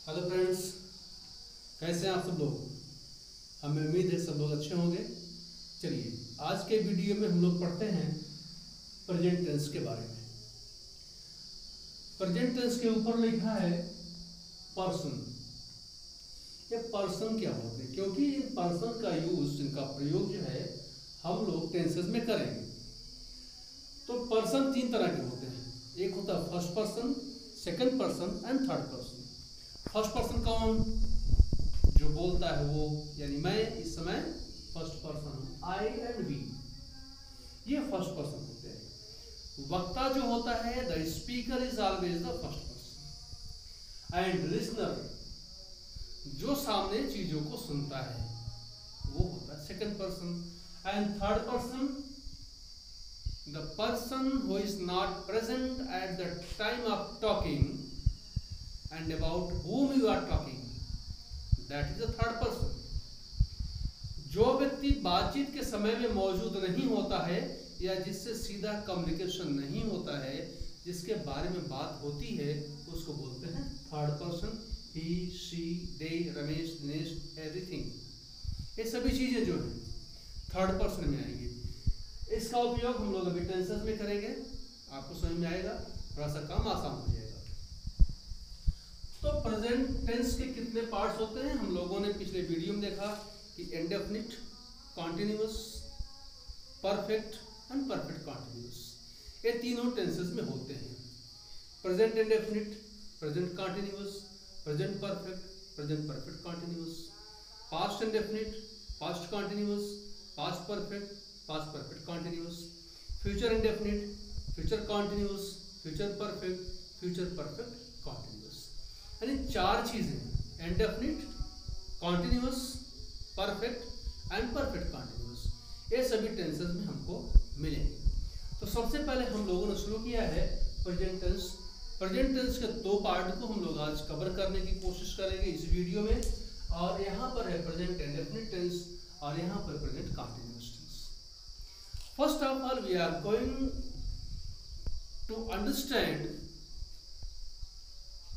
Hello friends, कैसे हैं आप सब लोग। हमें उम्मीद है सब लोग अच्छे होंगे। चलिए आज के वीडियो में हम लोग पढ़ते हैं प्रेजेंट टेंस के बारे में। प्रेजेंट टेंस के ऊपर लिखा है पर्सन। ये पर्सन क्या होते हैं, क्योंकि इन पर्सन का यूज, इनका प्रयोग जो है हम लोग टेंसेस में करेंगे। तो पर्सन तीन तरह के होते हैं, एक होता है first person, second person and third person. First person कौन, जो बोलता है वो, यानी मैं इस समय फर्स्ट पर्सन हूं, आई एंड वी, ये फर्स्ट पर्सन होते हैं। वक्ता जो होता है, the speaker is always the first person. And listener, जो सामने चीजों को सुनता है, वो होता है second person. And third person, the person who is not present at the time of talking and about whom you are talking, that is the third person। जो व्यक्ति बातचीत के समय में मौजूद नहीं होता है या जिससे सीधा कम्युनिकेशन नहीं होता है, जिसके बारे में बात होती है, उसको बोलते हैं third person. He, she, they, Ramesh, Dinesh, everything, ये सभी चीजें जो है थर्ड पर्सन में आएंगी। इसका उपयोग हम लोग अभी टेंसेस में करेंगे, आपको समझ में आएगा, थोड़ा सा काम आसान हो जाएगा। तो प्रेजेंट टेंस के कितने पार्ट्स होते हैं, हम लोगों ने पिछले वीडियो में देखा कि indefinite, continuous, perfect and perfect continuous, ये तीनों टेंसेस में होते हैं। Present indefinite, present continuous, present perfect, present perfect continuous. Past indefinite, past continuous, past perfect, past perfect continuous. Future indefinite, future continuous, future perfect, future perfect continuous. यानी चार चीजें, indefinite, continuous, perfect and perfect continuous, ये सभी tenses में हमको मिलेंगे। तो सबसे पहले हम लोगों ने शुरू किया है प्रेजेंट टेंस। प्रेजेंट टेंस के दो पार्ट को हम लोग आज कवर करने की कोशिश करेंगे इस वीडियो में। और यहाँ पर है प्रेजेंट इंडेफिनिट टेंस और यहाँ पर present continuous tense. First of all we are going to understand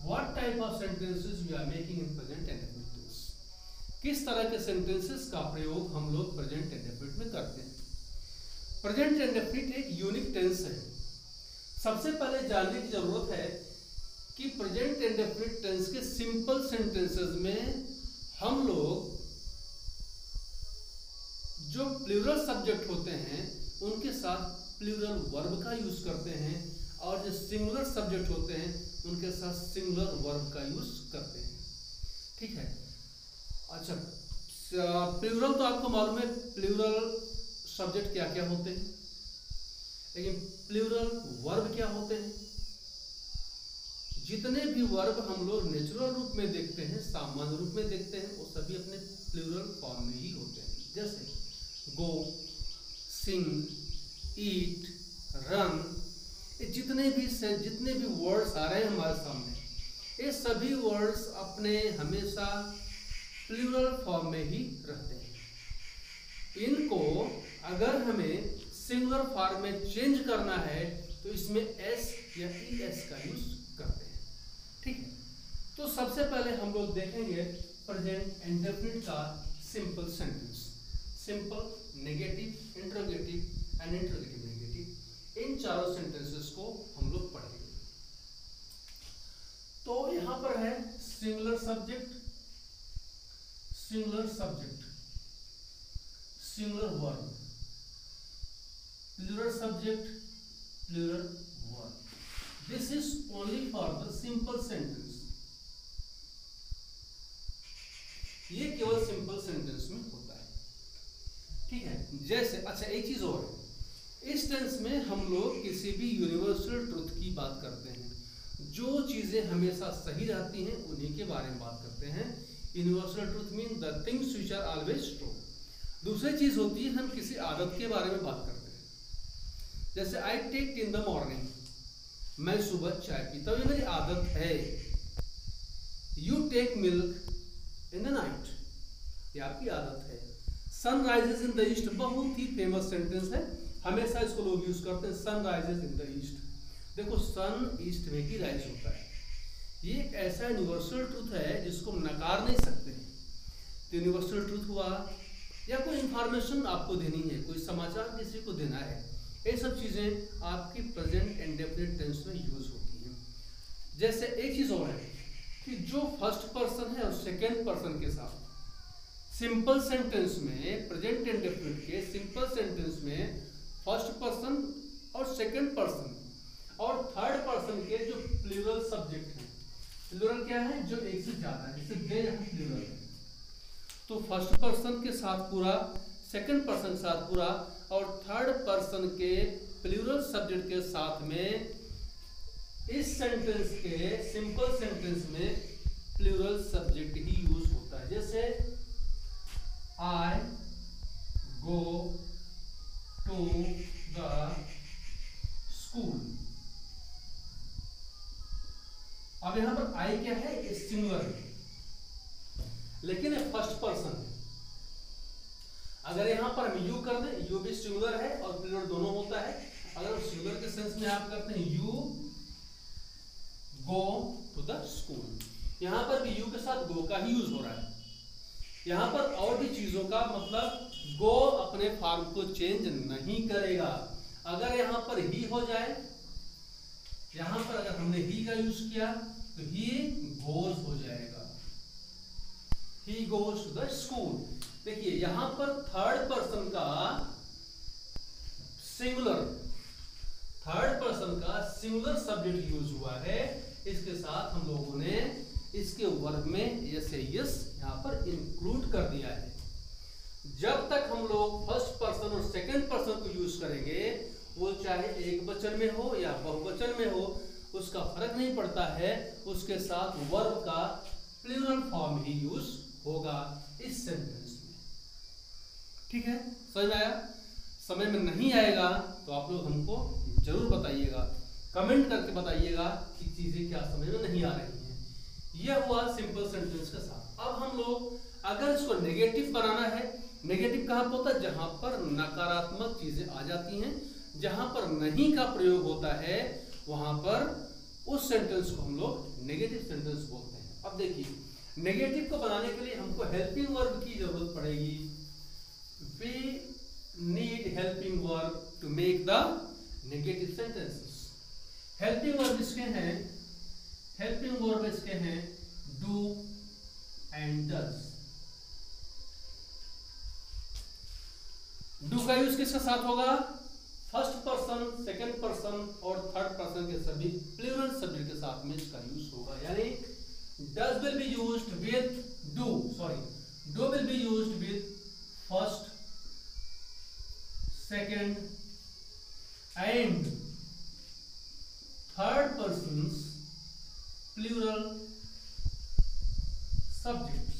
What type of sentences we are making in present indefinite tense? किस तरह के sentences का प्रयोग हम लोग present indefinite में करते हैं। present indefinite एक यूनिक टेंस है। सबसे पहले जानने की जरूरत है कि present indefinite tense के सिंपल sentences में हम लोग जो प्लूरल सब्जेक्ट होते हैं उनके साथ प्लूरल वर्ब का यूज करते हैं, और जो सिंगुलर सब्जेक्ट होते हैं उनके साथ सिंगुलर वर्ब का यूज करते हैं। ठीक है, अच्छा, प्लूरल तो आपको मालूम है प्लूरल सब्जेक्ट क्या क्या होते हैं, लेकिन प्लूरल वर्ब क्या होते हैं। जितने भी वर्ब हम लोग नेचुरल रूप में देखते हैं, सामान्य रूप में देखते हैं, वो सभी अपने प्लूरल फॉर्म में ही होते हैं। जैसे गो, सिंग, ईट, रन, जितने भी वर्ड्स आ रहे हैं हमारे सामने, ये सभी वर्ड्स अपने हमेशा प्लूरल फॉर्म में ही रहते हैं। इनको अगर हमें सिंगुलर फॉर्म में चेंज करना है तो इसमें एस या ईएस का यूज करते हैं। ठीक है, तो सबसे पहले हम लोग देखेंगे प्रेजेंट इंडेफिनिट का simple sentence. Simple, negative, interrogative and interrogative negative, इन चारों सेंटेंसेस को हम लोग पढ़ेंगे। तो यहां पर है singular subject, singular subject, singular verb, plural subject, plural verb. This is only for the simple sentence. ये केवल सिंपल सेंटेंस में होता है। ठीक है, जैसे, अच्छा एक चीज और है, इस टेंस में हम लोग किसी भी यूनिवर्सल ट्रुथ की बात करते हैं। जो चीजें हमेशा सही रहती हैं उन्हीं के बारे में बात करते हैं। Universal truth mean the things which are always true. दूसरी चीज होती है हम किसी आदत के बारे में बात करते हैं। जैसे I take in the morning, मैं सुबह चाय पीता हूं, ये मेरी आदत है। You take milk in the night, ये आपकी आदत है। Sun rises in the east बहुत ही फेमस सेंटेंस है, हमेशा इसको लोग यूज करते हैं। Sun rises in the east, देखो सन ईस्ट में ही राइज होता है, ये ऐसा यूनिवर्सल ट्रूथ है जिसको हम नकार नहीं सकते। तो यूनिवर्सल ट्रूथ हुआ, या कोई इंफॉर्मेशन आपको देनी है, कोई समाचार किसी को देना है, ये सब चीज़ें आपकी प्रेजेंट इंडेफिनिट टेंस में यूज होती हैं। जैसे एक चीज़ और है कि जो फर्स्ट पर्सन है और सेकेंड पर्सन के साथ सिंपल सेंटेंस में, प्रेजेंट इंडेफिनिट के सिंपल सेंटेंस में फर्स्ट पर्सन और सेकेंड पर्सन और थर्ड पर्सन के जो प्लूरल सब्जेक्ट हैं, प्लूरल क्या है, जो एक से ज्यादा है, जैसे दे यहाँ प्लूरल है, तो फर्स्ट पर्सन के साथ पूरा, सेकेंड पर्सन के साथ पूरा और थर्ड पर्सन के प्लूरल सब्जेक्ट के साथ में इस सेंटेंस के सिंपल सेंटेंस में प्लूरल सब्जेक्ट ही यूज होता है। जैसे I go to the school। अब यहां पर I क्या है, सिंगुलर है, लेकिन ये फर्स्ट पर्सन है। अगर यहां पर हम यू कर दें, यू भी सिंगुलर है और प्लूरल दोनों होता है। अगर सिंगुलर के सेंस में आप करते हैं you go to the school, यहां पर भी यू के साथ गो का ही यूज हो रहा है। यहां पर और भी चीजों का मतलब गो अपने फॉर्म को चेंज नहीं करेगा। अगर यहां पर ही हो जाए, यहां पर अगर हमने ही का यूज किया तो ही गोज हो जाएगा, he goes to the school. देखिए यहां पर थर्ड पर्सन का सिंगुलर सब्जेक्ट यूज हुआ है। इसके साथ हम लोगों ने इसके वर्ब में यस यहाँ पर इंक्लूड कर दिया है। जब तक हम लोग फर्स्ट पर्सन और सेकंड पर्सन को यूज करेंगे, वो चाहे एक वचन में हो या बहुवचन में हो, उसका फर्क नहीं पड़ता है, उसके साथ वर्ब का प्लूरल फॉर्म ही यूज होगा इस सेंटेंस में। ठीक है, समझ में आया? समझ में नहीं आएगा तो आप लोग हमको जरूर बताइएगा, कमेंट करके बताइएगा कि चीजें क्या समझ में नहीं आ रही हैं। यह हुआ सिंपल सेंटेंस के साथ। अब हम लोग अगर इसको नेगेटिव बनाना है, नेगेटिव कहाँ पर होता है, जहां पर नकारात्मक चीजें आ जाती हैं, जहां पर नहीं का प्रयोग होता है, वहां पर उस सेंटेंस को हम लोग नेगेटिव सेंटेंस बोलते हैं। अब देखिए नेगेटिव को बनाने के लिए हमको हेल्पिंग वर्ब की जरूरत पड़ेगी। We need helping verb to make the negative sentences. Helping verb इसके हैं, हेल्पिंग वर्ब इसके हैं डू एंड डज। डू का यूज किसके साथ होगा, फर्स्ट पर्सन, सेकंड पर्सन और थर्ड पर्सन के सभी प्लूरल सब्जेक्ट के साथ में इसका यूज होगा। यानी does will be used with do, do will be used with first, second and third persons plural subjects.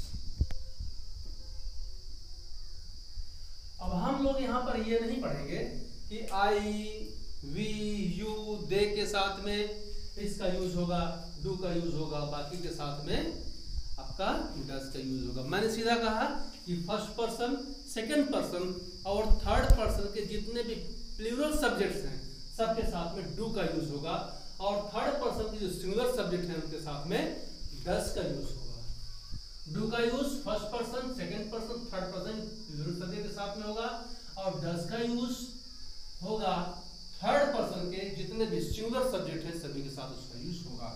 अब हम लोग यहां पर ये नहीं पढ़ेंगे कि आई, वी, यू, दे के साथ में इसका यूज होगा, डू का यूज होगा, बाकी के साथ में आपका डज का यूज होगा। मैंने सीधा कहा कि फर्स्ट पर्सन, सेकंड पर्सन और थर्ड पर्सन के जितने भी प्लूरल सब्जेक्ट्स हैं सबके साथ में डू का यूज होगा, और थर्ड पर्सन की जो सिंगुलर सब्जेक्ट है उनके साथ में डज का यूज होगा। डू का use first person, second person, third person plural subject के साथ में होगा, और डज का यूज होगा थर्ड पर्सन के जितने भी सिंगुलर सब्जेक्ट हैं सभी के साथ उसका यूज होगा।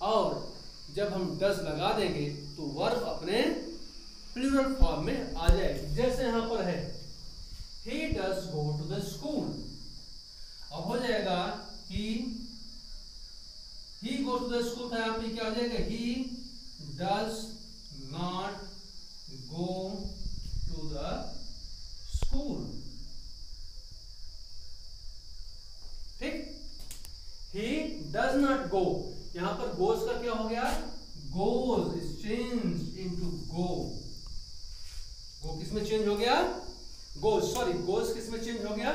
और जब हम डज लगा देंगे तो वर्ब अपने प्लूरल फॉर्म में आ जाएगी। जैसे यहां पर है he does go to the school, अब हो जाएगा कि he goes to the school का यहाँ पे क्या हो जाएगा, he does not go to the school। ठीक, he does not go, यहां पर goes का क्या हो गया, goes is changed into go। go किस में चेंज हो गया, goes किस में चेंज हो गया,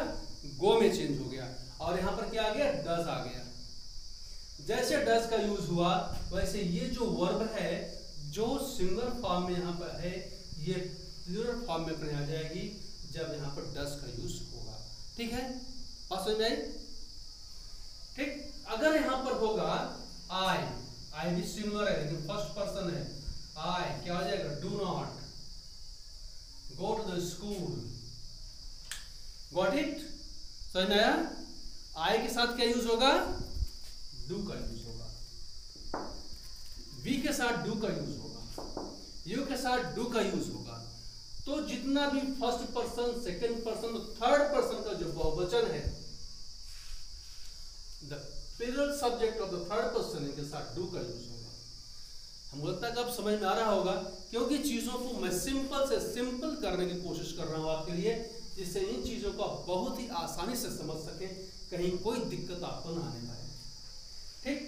go में चेंज हो गया, और यहां पर क्या आ गया, does आ गया। जैसे does का यूज हुआ वैसे ये जो वर्ब है जो सिंगुलर फॉर्म में यहां पर है ये प्लूरल फॉर्म में अपने आ जाएगी जब यहां पर does का यूज होगा। ठीक है, बात समझ में आई? ठीक, अगर यहां पर होगा I, आई भी सिमिलर है लेकिन फर्स्ट पर्सन है। आई क्या हो जाएगा, do not go to the school. Got it, समझ में आया? आई के साथ क्या यूज होगा, डू का यूज होगा। वी के साथ डू का यूज होगा, यू के साथ डू का यूज होगा। तो जितना भी first person, second person, third person का जो बहुवचन है, the plural subject of the third person के साथ डू का यूज होगा। हमको लगता है कि अब समझ में आ रहा होगा, क्योंकि चीजों को मैं सिंपल से सिंपल करने की कोशिश कर रहा हूं आपके लिए, जिससे इन चीजों को आप बहुत ही आसानी से समझ सके, कहीं कोई दिक्कत आपको ना आने पाए। ठीक,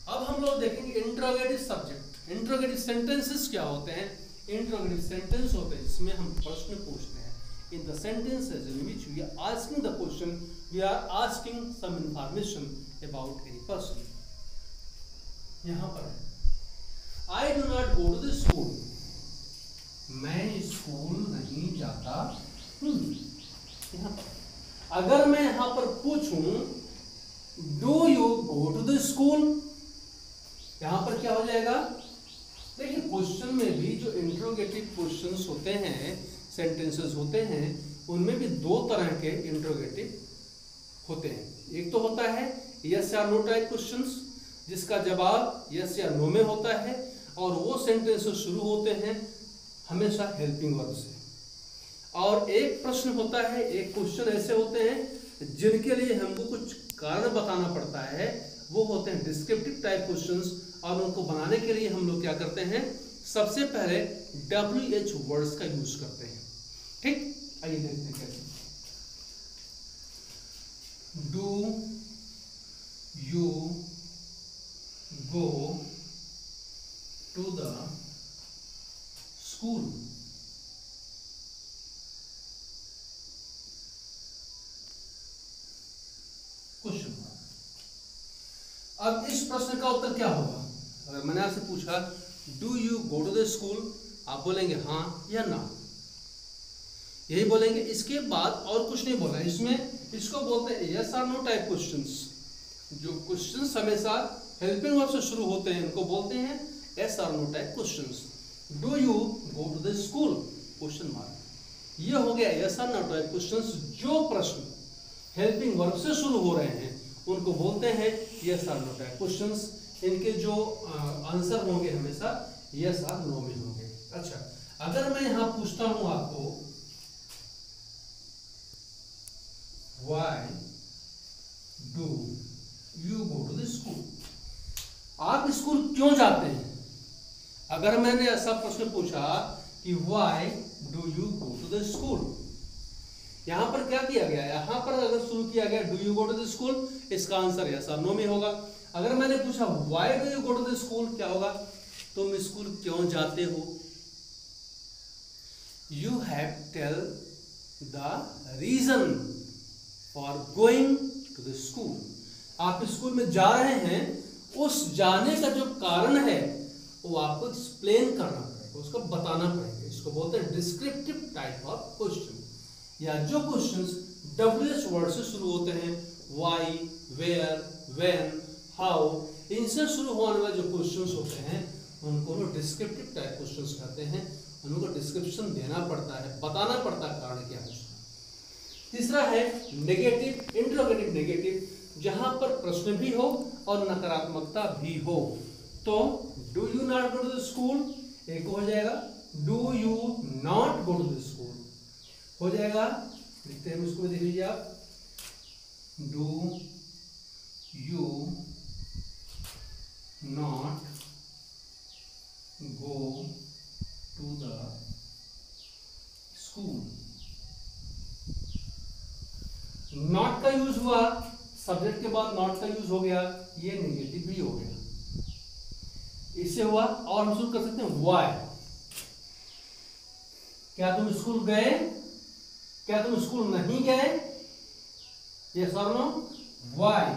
अब हम लोग देखेंगे इंट्रोगेटिव सब्जेक्ट। इंट्रोगेटिव सेंटेंसेस क्या होते हैं? इंट्रोगेटिव सेंटेंस होते हैं जिसमें हम प्रश्न पूछते हैं। In the sentences in which we are asking the question, we are asking some information about any person. यहां पर है, I do not go to the school, मैं स्कूल नहीं जाता हूं। यहां पर अगर मैं यहां पर पूछूं do you go to the school, यहां पर क्या हो जाएगा? देखिए, क्वेश्चन में भी जो इंट्रोगेटिव क्वेश्चंस होते हैं, सेंटेंसेस होते हैं, उनमें भी दो तरह के इंट्रोगेटिव होते हैं। एक तो होता है यस या नो टाइप क्वेश्चंस, जिसका जवाब यस या नो में होता है, और वो सेंटेंसेस शुरू होते हैं हमेशा हेल्पिंग वर्ब से। और एक प्रश्न होता है, एक क्वेश्चन ऐसे होते हैं जिनके लिए हमको कुछ कारण बताना पड़ता है, वो होते हैं डिस्क्रिप्टिव टाइप क्वेश्चंस। और उनको बनाने के लिए हम लोग क्या करते हैं, सबसे पहले WH वर्ड्स का यूज करते हैं। ठीक, आइए देखते हैं कैसे। Do you go to the school, question. अब इस प्रश्न का उत्तर क्या होगा? अगर मैंने आपसे पूछा do you go to the school, आप बोलेंगे हाँ या ना, यही बोलेंगे। इसके बाद और कुछ नहीं बोला इसमें। इसको बोलते हैं यस और नो टाइप क्वेश्चंस। जो क्वेश्चंस हमेशा हेल्पिंग वर्ब से शुरू होते हैं उनको बोलते हैं यस और no type questions. Do you go to the school, question mark. ये हो गया यस और नो टाइप क्वेश्चंस। जो प्रश्न हेल्पिंग वर्ब से शुरू हो रहे हैं उनको बोलते हैं यस और नो टाइप क्वेश्चंस। इनके जो आंसर होंगे हमेशा यस और नो में होंगे। अच्छा, अगर मैं यहां पूछता हूं आपको why do you go to the school, आप स्कूल क्यों जाते हैं? अगर मैंने ऐसा प्रश्न पूछा कि why do you go to the school, यहां पर क्या किया गया? यहां पर अगर शुरू किया गया do you go to the school, इसका आंसर यस और नो में होगा। अगर मैंने पूछा why do you go to the school, क्या होगा? तुम स्कूल क्यों जाते हो? You have tell the reason for going to the school. आप स्कूल में जा रहे हैं, उस जाने का जो कारण है वो आपको एक्सप्लेन करना पड़ेगा, उसको बताना पड़ेगा। इसको बोलते हैं डिस्क्रिप्टिव टाइप ऑफ क्वेश्चन, या जो क्वेश्चंस WH वर्ड से शुरू होते हैं, व्हाई, वेयर, व्हेन, हाउ, इनसे शुरू होने वाले जो क्वेश्चंस होते हैं उनको हम डिस्क्रिप्टिव टाइप क्वेश्चंस कहते हैं। उनको डिस्क्रिप्शन देना पड़ता है, बताना पड़ता है कारण क्या है। तीसरा है नेगेटिव, इंट्रोगेटिव नेगेटिव, जहां पर प्रश्न भी हो और नकारात्मकता भी हो। तो do you not go to the school एक हो जाएगा, do you not go to the school हो जाएगा। लिखते हैं उसको, देख लीजिए आप, do you not go to the school. Not का यूज हुआ, सब्जेक्ट के बाद नॉट का यूज हो गया, ये नेगेटिव भी हो गया। इससे हुआ, और हम शुरू कर सकते हैं व्हाई। क्या तुम स्कूल गए? क्या तुम स्कूल नहीं गए? यस और no? Why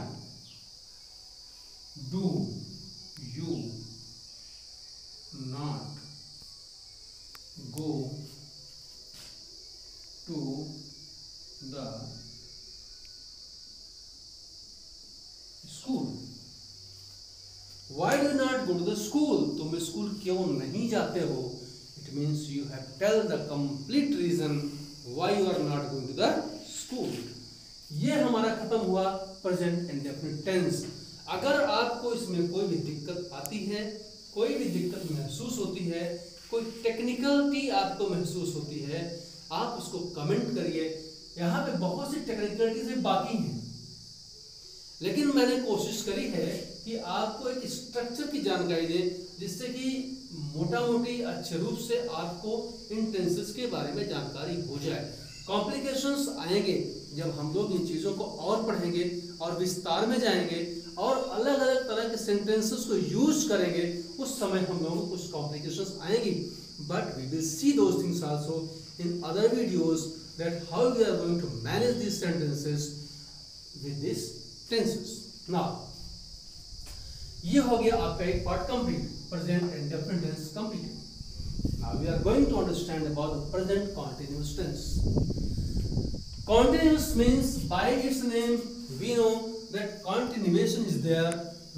do you not go to the school? Why do not go to the school, तुम स्कूल क्यों नहीं जाते हो, it means you have tell the complete reason why you are not going to the school. ये हमारा खत्म हुआ present indefinite tense. अगर आपको इसमें कोई भी दिक्कत आती है, कोई भी दिक्कत महसूस होती है, कोई टेक्निकलिटी आपको महसूस होती है, आप उसको कमेंट करिए। यहाँ पे बहुत सी टेक्निकलिटीज बाकी हैं, लेकिन मैंने कोशिश करी है कि आपको एक स्ट्रक्चर की जानकारी दे, जिससे कि मोटा मोटी अच्छे रूप से आपको इन टेंसेस के बारे में जानकारी हो जाए। कॉम्प्लिकेशंस आएंगे जब हम लोग इन चीज़ों को और पढ़ेंगे और विस्तार में जाएंगे और अलग अलग तरह के सेंटेंसेस को यूज करेंगे, उस समय हम लोगों को कुछ कॉम्प्लिकेशंस आएंगी। But we will see those things also in other videos, that how we are going to manage this sentences with this tenses. Now ये हो गया आपका एक part complete, present indefinite tense complete. Now we are going to understand about the present continuous tense. Continuous means by its name we know that continuation is there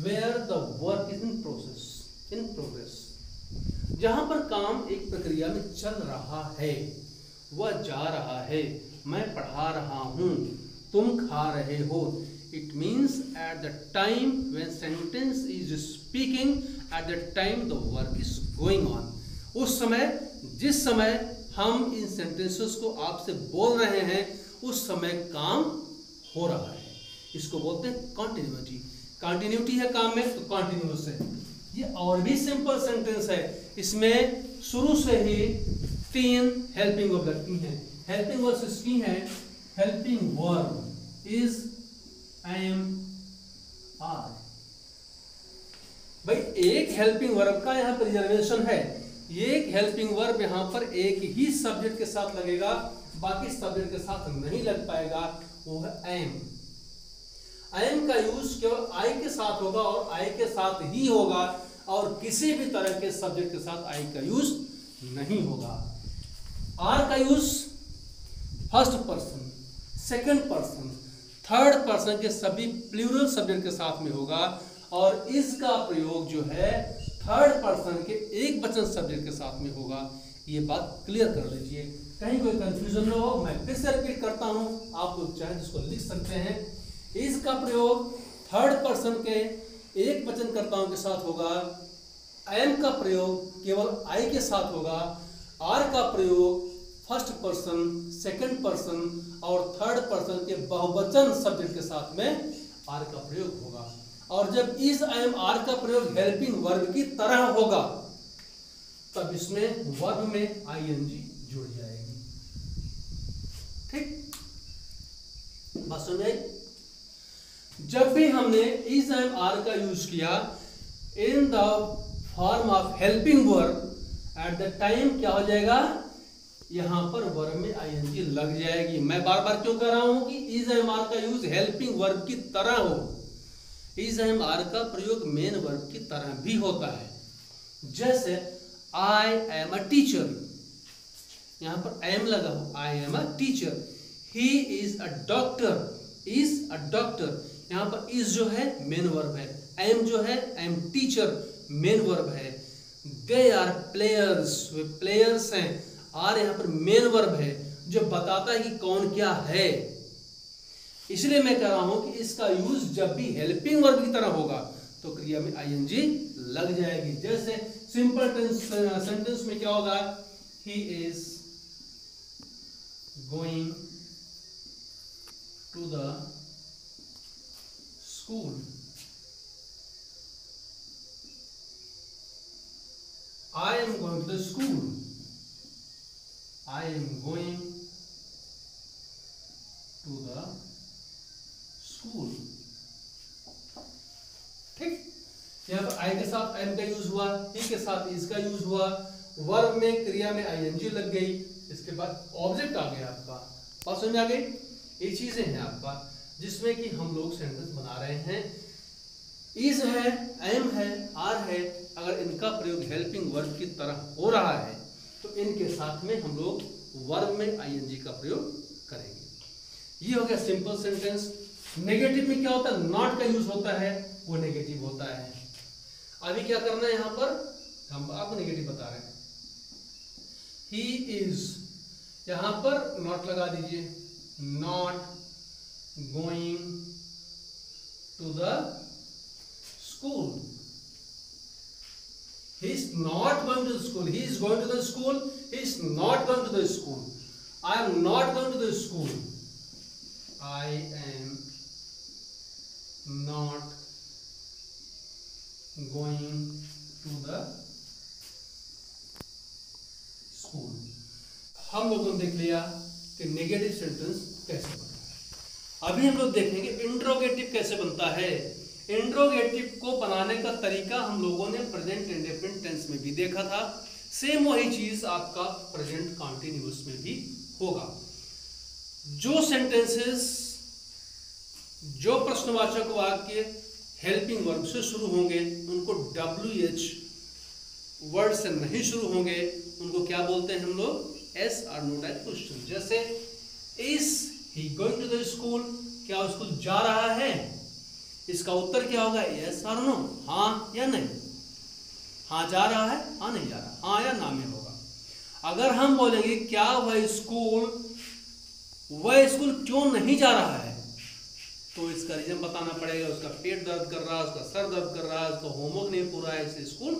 where the work is in progress। जहां पर काम एक प्रक्रिया में चल रहा है, वह जा रहा है, मैं पढ़ा रहा हूं, तुम खा रहे हो। It means at the time when sentence is speaking, at that time the work is going on। उस समय, जिस समय हम इन सेंटेंसेस को आपसे बोल रहे हैं, उस समय काम हो रहा है, इसको बोलते हैं कॉन्टिन्यूटी। कॉन्टिन्यूटी है काम में तो कॉन्टिन्यूअस है। ये और भी सिंपल सेंटेंस है, इसमें शुरू से ही 3 हेल्पिंग वर्ब लगती हैं। हेल्पिंग वर्ब इसकी है, helping verb is am are. भाई एक हेल्पिंग वर्ब का यहाँ पर रिजर्वेशन है, एक हेल्पिंग वर्ब यहाँ पर एक ही सब्जेक्ट के साथ लगेगा, बाकी सब्जेक्ट के साथ नहीं लग पाएगा, वो है एम। एम का यूज केवल आई के साथ होगा और आई के साथ ही होगा, और किसी भी तरह के सब्जेक्ट के साथ आई का यूज नहीं होगा। आर का use first person, second person, third person के सभी प्लूरल सब्जेक्ट के साथ में होगा, और इसका प्रयोग जो है थर्ड पर्सन के एक वचन सब्जेक्ट के साथ में होगा। ये बात क्लियर कर लीजिए, कहीं कोई कंफ्यूजन न हो। मैं फिर से रिपीट करता हूं, आप लोग चाहे इसको लिख सकते हैं। इसका प्रयोग थर्ड पर्सन के एक वचन कर्ताओं के साथ होगा, एम का प्रयोग केवल आई के साथ होगा, आर का प्रयोग फर्स्ट पर्सन, सेकंड पर्सन और थर्ड पर्सन के बहुवचन सब्जेक्ट के साथ में आर का प्रयोग होगा। और जब इज एम आर का प्रयोग हेल्पिंग वर्ब की तरह होगा, तब इसमें वर्ब में आईएनजी जुड़ जाएगी। ठीक, बात समझ आई? जब भी हमने इज एम आर का यूज किया in the form of helping verb, at the time क्या हो जाएगा, यहां पर वर्ब में आईएनजी लग जाएगी। मैं बार बार क्यों कह रहा हूं कि इज एम आर का यूज हेल्पिंग वर्ब की तरह हो। इज एम आर का प्रयोग मेन वर्ब की तरह भी होता है। जैसे आई एम अ टीचर, यहां पर एम लगा हो, I am a teacher. He is a doctor, is a doctor, यहां पर इज जो है मेन वर्ब है, एम जो है एम टीचर मेन वर्ब है। दे आर प्लेयर्स, वे प्लेयर्स हैं, आर यहां पर मेन वर्ब है जो बताता है कि कौन क्या है। इसलिए मैं कह रहा हूं कि इसका यूज जब भी हेल्पिंग वर्ब की तरह होगा तो क्रिया में आईएनजी लग जाएगी। जैसे सिंपल सेंटेंस में क्या होगा, he is going to the school, I am going to the school, I am going to the school। ठीक, यहाँ पर आई के साथ एम का यूज हुआ, ही के साथ इज का यूज हुआ, वर्ब में क्रिया में आईएनजी लग गई, इसके बाद ऑब्जेक्ट आ गया आपका। बात समझ आ गई? ये चीजें हैं आपका जिसमें कि हम लोग सेंटेंस बना रहे हैं। इज है, एम है, आर है, अगर इनका प्रयोग हेल्पिंग वर्ब की तरह हो रहा है तो इनके साथ में हम लोग वर्ब में आईएनजी का प्रयोग करेंगे। ये हो गया सिंपल सेंटेंस। नेगेटिव में क्या होता है, नॉट का यूज होता है, वो नेगेटिव होता है। अभी क्या करना है यहाँ पर, हम आपको नेगेटिव बता रहे हैं। ही इज, यहां पर नॉट लगा दीजिए, not going to the school. He is not going to the school. He is going to the school. He is not going to the school. I am not going to the school. I am not going to the school. हम लोगों ने देख लिया कि negative sentence कैसे बनता है। अभी हम लोग देखेंगे इंट्रोगेटिव कैसे बनता है। इंट्रोगेटिव को बनाने का तरीका हम लोगों ने प्रेजेंट इंडेफिनिट टेंस में भी देखा था। सेम वही चीज आपका प्रेजेंट कंटीन्यूअस में भी होगा। जो सेंटेंसेस, जो प्रश्नवाचक वाक्य हेल्पिंग वर्ब से शुरू होंगे उनको WH वर्ड से नहीं शुरू होंगे, उनको क्या बोलते हैं हम लोग, yes or no type question. जैसे is he going to the school, क्या स्कूल जा रहा है, इसका उत्तर क्या होगा, यस और नो, हाँ या नहीं। हाँ जा रहा है, हाँ नहीं जा रहा, हाँ या ना में होगा। अगर हम बोलेंगे क्या वह स्कूल क्यों नहीं जा रहा है, तो इसका रीजन बताना पड़ेगा। उसका पेट दर्द कर रहा है, उसका सर दर्द कर रहा है, उसका होमवर्क नहीं पूरा है, इसलिए स्कूल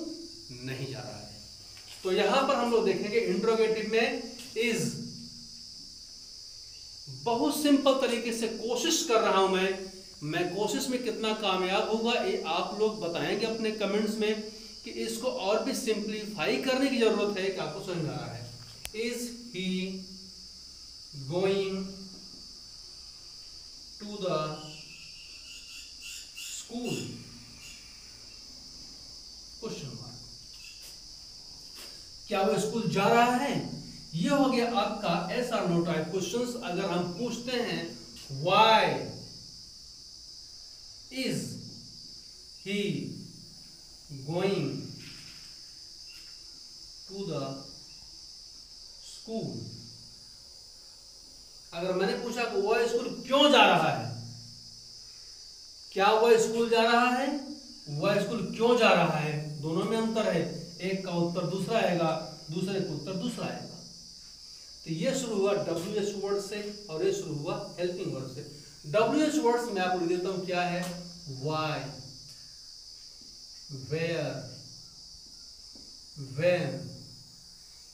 नहीं जा रहा है। तो यहां पर हम लोग देखेंगे इंट्रोगेटिव में इज, बहुत सिंपल तरीके से कोशिश कर रहा हूं मैं कोशिश में कितना कामयाब होगा ये आप लोग बताएंगे अपने कमेंट्स में, कि इसको और भी सिंप्लीफाई करने की जरूरत है कि आपको समझ में आ रहा है। Is he going to the school, question mark, क्या वो स्कूल जा रहा है। ये हो गया आपका yes or no type questions. अगर हम पूछते हैं why is he going to the school, अगर मैंने पूछा कि वह स्कूल क्यों जा रहा है, क्या वह स्कूल जा रहा है, वह स्कूल क्यों जा रहा है, दोनों में अंतर है। एक का उत्तर दूसरा आएगा, दूसरे का उत्तर दूसरा आएगा। तो ये शुरू हुआ WH वर्ड से और ये शुरू हुआ हेल्पिंग वर्ड से। WH वर्ड्स में आपको देता हूं क्या है, why, where, when,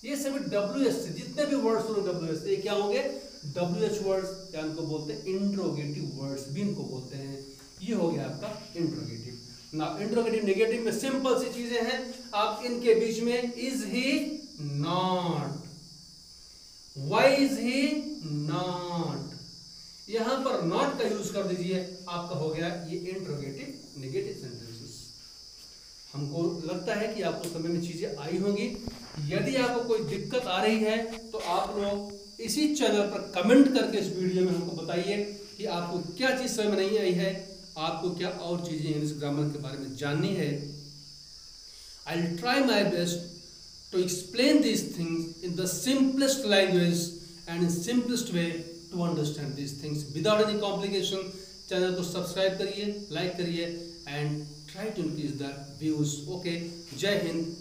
ये सभी WH से, जितने भी वर्ड्स होंगे WH से, ये क्या होंगे, WH वर्ड्स, या इनको बोलते हैं इंट्रोगेटिव वर्ड्स भी इनको बोलते हैं। ये हो गया आपका इंट्रोगेटिव। ना इंट्रोगेटिव नेगेटिव में सिंपल सी चीजें हैं, आप इनके बीच में is he not, why is he not, यहां पर नॉट का यूज कर दीजिए, आपका हो गया ये इंट्रोगेटिव नेगेटिव सेंटेंसेस। हमको लगता है कि आपको समझ में चीजें आई होंगी। यदि आपको कोई दिक्कत आ रही है तो आप लोग इसी चैनल पर कमेंट करके इस वीडियो में हमको बताइए कि आपको क्या चीज समझ में नहीं आई है, आपको क्या और चीजें इंग्लिश ग्रामर के बारे में जाननी है। I will try my best to explain these things in the simplest language and in simplest way to understand these things without any complication. Channel को सब्सक्राइब करिए, लाइक करिए and try to increase the views. Okay, जय हिंद,